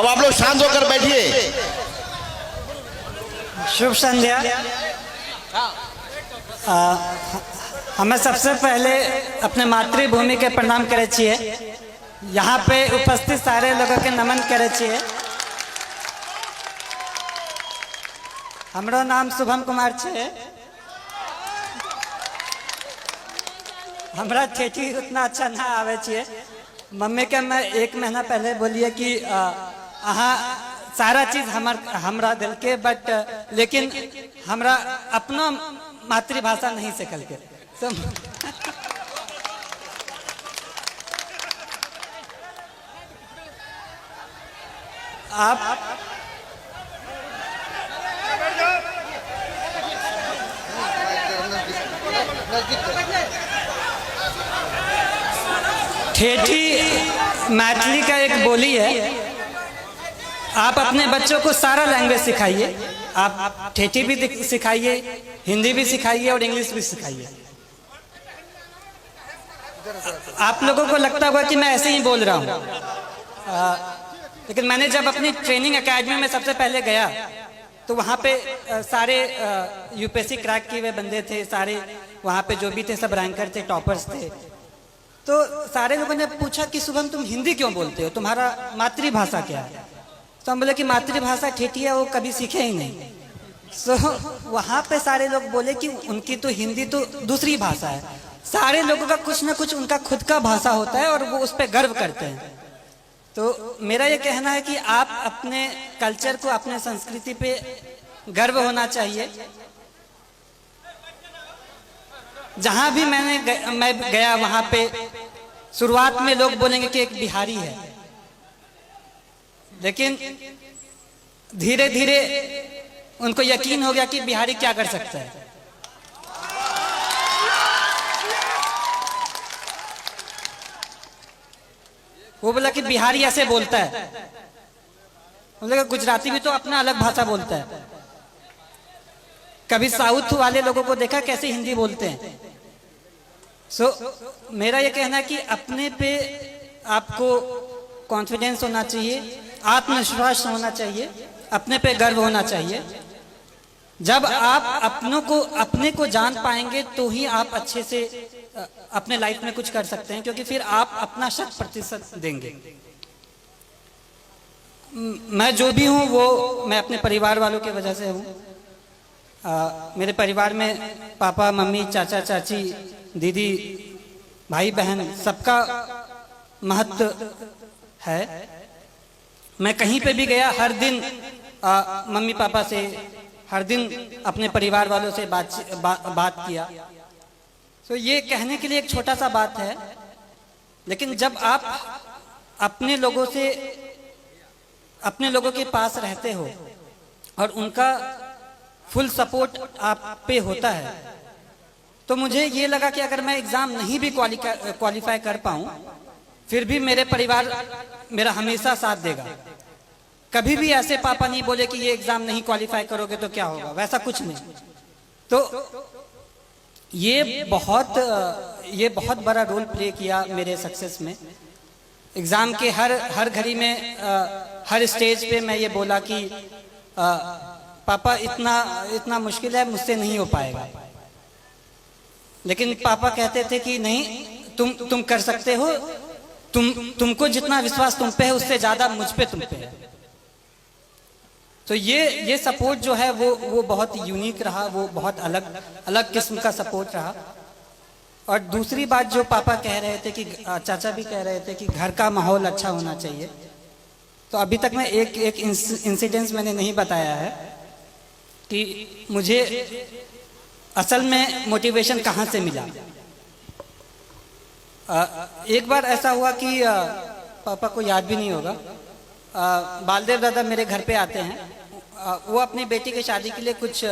आप लोग शांत होकर बैठिए। शुभ संध्या। हमें सबसे पहले अपने मातृभूमि के प्रणाम करे छिए। यहाँ पे उपस्थित सारे लोगों के नमन करे छिए। हमारा नाम शुभम कुमार छे। हमरा ठेठी उतना अच्छा ना आवे छिए। मम्मी के मैं 1 महीना पहले बोलिए कि अहाँ सारा चीज हमरा दिल के, बट लेकिन हमरा अपना मातृभाषा नहीं सीखल के। आप ठेठी मैथिली का एक बोली है। आप अपने बच्चों को सारा लैंग्वेज सिखाइए। आप ठेठी भी सिखाइए, हिंदी भी सिखाइए और इंग्लिश भी सिखाइए। आप लोगों को लगता होगा कि मैं ऐसे ही बोल रहा हूँ, लेकिन मैंने जब अपनी ट्रेनिंग एकेडमी में सबसे पहले गया तो वहाँ पे सारे यूपीएससी क्रैक किए हुए बंदे थे। सारे वहाँ पे जो भी थे सब रैंकर थे, टॉपर्स थे। तो सारे लोगों ने पूछा कि शुभम तुम हिंदी क्यों बोलते हो, तुम्हारा मातृभाषा क्या है? तो हम बोले कि मातृभाषा ठेठी है, वो कभी सीखे ही नहीं। सो वहाँ पे सारे लोग बोले कि उनकी तो हिंदी तो दूसरी भाषा है। सारे लोगों का कुछ ना कुछ उनका खुद का भाषा होता है और वो उस पर गर्व करते हैं। तो मेरा ये कहना है कि आप अपने कल्चर को, अपने संस्कृति पे गर्व होना चाहिए। जहां भी मैं गया वहां पे शुरुआत में लोग बोलेंगे कि एक बिहारी है, लेकिन धीरे धीरे उनको यकीन हो गया कि बिहारी क्या कर सकता है। वो बोला कि बिहारी ऐसे बोलता है। बोले गुजराती भी तो अपना अलग भाषा बोलता है। कभी साउथ वाले लोगों को देखा कैसे हिंदी बोलते हैं। मेरा ये कहना है कि अपने पे आपको कॉन्फिडेंस होना चाहिए, आत्मविश्वास होना चाहिए, अपने पे गर्व होना चाहिए। जब आप अपने को जान पाएंगे तो ही आप अच्छे से अपने लाइफ में कुछ कर सकते हैं, क्योंकि फिर आप अपना 100% देंगे। मैं जो भी हूँ वो मैं अपने परिवार वालों की वजह से हूँ। मेरे परिवार में पापा, मम्मी, चाचा, चाची, दीदी, भाई, बहन, सबका महत्व है। मैं कहीं पे भी गया, हर दिन मम्मी पापा से, हर दिन अपने परिवार वालों से बात किया। तो ये कहने के लिए एक छोटा सा बात है, लेकिन जब आप अपने लोगों के पास रहते हो और उनका फुल सपोर्ट आप पे होता है, तो मुझे ये लगा कि अगर मैं एग्जाम नहीं भी क्वालिफाई कर पाऊं, फिर भी मेरे परिवार मेरा हमेशा साथ देगा। कभी भी ऐसे पापा नहीं बोले कि ये एग्जाम नहीं क्वालिफाई करोगे तो क्या होगा, वैसा कुछ नहीं। तो ये बहुत बड़ा रोल प्ले किया मेरे सक्सेस में। एग्जाम के हर घड़ी में, हर स्टेज पे मैं ये बोला कि पापा इतना मुश्किल है, मुझसे नहीं हो पाएगा। लेकिन पापा कहते थे कि नहीं, तुम कर सकते हो। तुमको जितना विश्वास तुम पे है उससे ज्यादा मुझ पे तुम पे है। तो ये सपोर्ट जो है वो बहुत यूनिक रहा, वो बहुत अलग किस्म का सपोर्ट रहा। और दूसरी बात जो पापा कह रहे थे कि चाचा भी कह रहे थे कि घर का माहौल अच्छा होना चाहिए। तो अभी तक मैं एक इंसिडेंस मैंने नहीं बताया है कि मुझे असल में मोटिवेशन कहाँ से मिला। एक बार ऐसा हुआ कि पापा को याद भी नहीं होगा, बालदेव दादा मेरे घर पे आते हैं। वो अपनी बेटी की शादी के लिए कुछ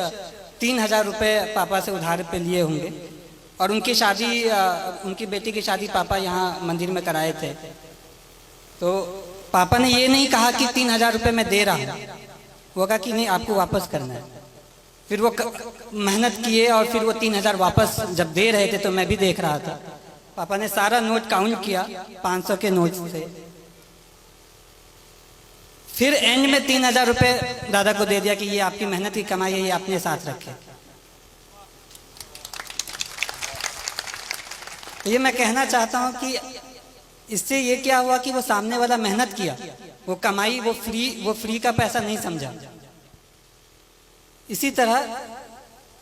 3000 रुपये पापा से उधार पे लिए होंगे, और उनकी बेटी की शादी पापा यहाँ मंदिर में कराए थे। तो पापा ने ये नहीं कहा कि 3000 रुपये मैं दे रहा हूँ, वो कहा कि नहीं, आपको वापस करना है। फिर वो मेहनत किए और फिर वो 3000 वापस जब दे रहे थे तो मैं भी देख रहा था। पापा ने सारा नोट काउंट किया 500 के नोट से, फिर एंड में 3,000 रुपये दादा को दे दिया कि ये आपकी मेहनत की कमाई है, ये अपने साथ रखें। ये मैं कहना चाहता हूँ कि इससे ये क्या हुआ कि वो सामने वाला मेहनत किया, वो कमाई, वो फ्री का पैसा नहीं समझा। इसी तरह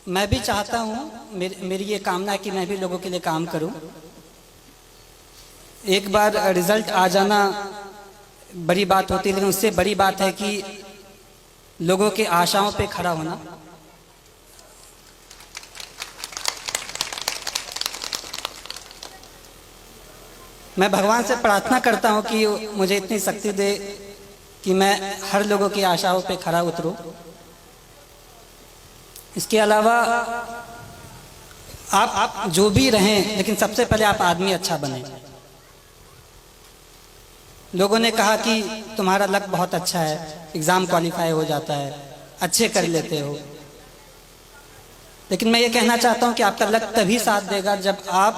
मैं भी चाहता हूँ, मेरी ये कामना है कि मैं भी लोगों के लिए काम करूँ। एक बार रिजल्ट आ जाना बड़ी बात होती है, लेकिन उससे बड़ी बात है कि लोगों के आशाओं पे खड़ा होना। मैं भगवान से प्रार्थना करता हूँ कि मुझे इतनी शक्ति दे कि मैं हर लोगों की आशाओं पे खड़ा उतरूं। इसके अलावा आप जो भी रहें, लेकिन सबसे पहले आप आदमी अच्छा बने। लोगों ने कहा कि तुम्हारा लक बहुत अच्छा है, एग्जाम क्वालिफाई हो जाता है, अच्छे कर लेते हो, लेकिन मैं ये कहना चाहता हूं कि आपका लक तभी साथ देगा जब आप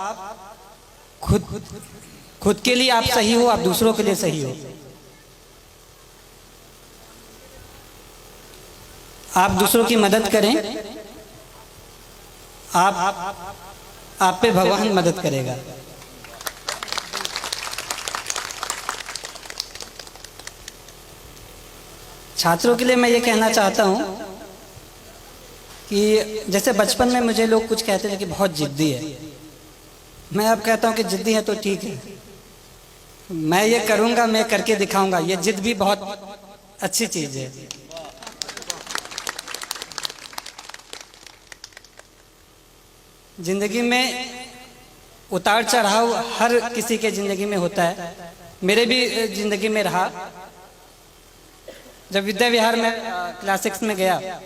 खुद के लिए आप सही हो, आप दूसरों के लिए सही हो। आप दूसरों की मदद करें, आप पे भगवान मदद करेगा। छात्रों के लिए मैं ये कहना चाहता हूँ कि जैसे बचपन में मुझे लोग कुछ कहते थे कि बहुत जिद्दी है, मैं अब कहता हूँ कि जिद्दी है तो ठीक है, मैं ये करूँगा, मैं करके दिखाऊंगा। ये जिद भी बहुत अच्छी चीज है। जिंदगी में उतार चढ़ाव हर किसी के जिंदगी में होता है, मेरे भी जिंदगी में रहा। जब विद्या विहार में क्लास 6 में गया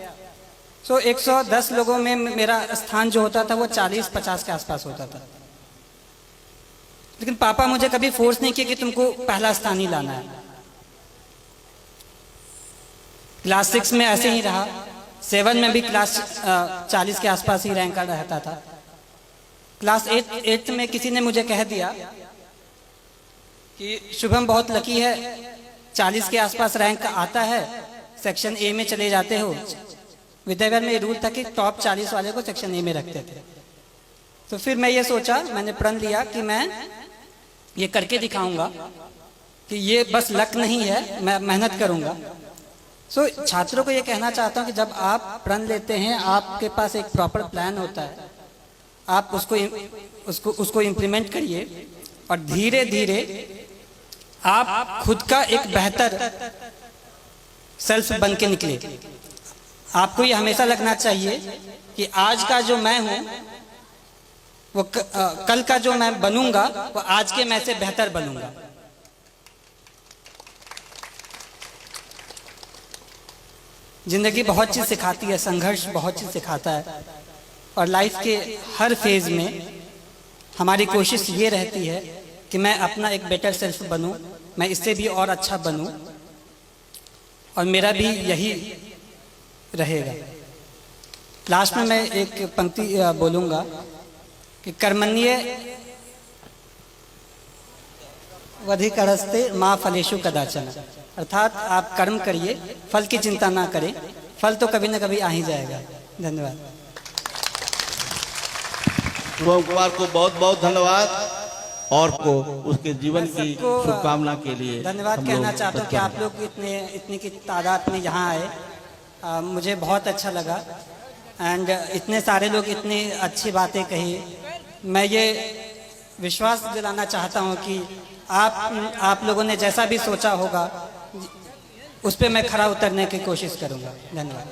तो 110 लोगों में मेरा स्थान जो होता था वो 40-50 के आसपास होता था, लेकिन पापा मुझे कभी फोर्स नहीं किया कि तुमको पहला स्थान ही लाना है। क्लास 6 में ऐसे ही रहा, 7 में भी क्लास 40 के आसपास ही रैंक रहता था। क्लास 8 में किसी ने मुझे कह दिया कि शुभम बहुत लकी है, 40 के आसपास रैंक आता है, सेक्शन ए में चले जाते हो। विद्याविहार में ये रूल था कि टॉप 40 वाले को सेक्शन ए में रखते थे। तो फिर मैं ये सोचा, मैंने प्रण लिया कि मैं ये करके दिखाऊंगा कि ये बस लक नहीं है, मैं मेहनत करूंगा। सो छात्रों को ये कहना चाहता हूँ कि जब आप प्रण लेते हैं, आपके पास एक प्रॉपर प्लान होता है, आप उसको इम्प्लीमेंट करिए और धीरे धीरे आप खुद का एक बेहतर सेल्फ बन के निकले। आपको ये हमेशा लगना चाहिए कि आज का जो मैं हूं वो कल का जो मैं बनूंगा वो आज के मैं से बेहतर बनूंगा। जिंदगी बहुत चीज सिखाती है, संघर्ष बहुत चीज सिखाता है, और लाइफ के हर फेज में हमारी कोशिश ये रहती है कि मैं अपना एक बेटर सेल्फ बनूं, मैं इससे भी और अच्छा बनूं, और मेरा भी यही रहेगा। लास्ट में मैं एक पंक्ति बोलूंगा कि कर्मण्ये वधिकरस्ते माँ फलेषु कदाचन, अर्थात आप कर्म करिए, फल की चिंता ना करें, फल तो कभी ना कभी आ ही जाएगा। धन्यवाद। शुभम कुमार को बहुत बहुत धन्यवाद और को उसके जीवन की शुभकामना के लिए धन्यवाद कहना चाहता हूँ कि आप लोग इतनी की तादाद में यहाँ आए, मुझे बहुत अच्छा लगा। एंड इतने सारे लोग इतनी अच्छी बातें कही। मैं ये विश्वास दिलाना चाहता हूँ कि आप लोगों ने जैसा भी सोचा होगा उस पर मैं खरा उतरने की कोशिश करूँगा। धन्यवाद।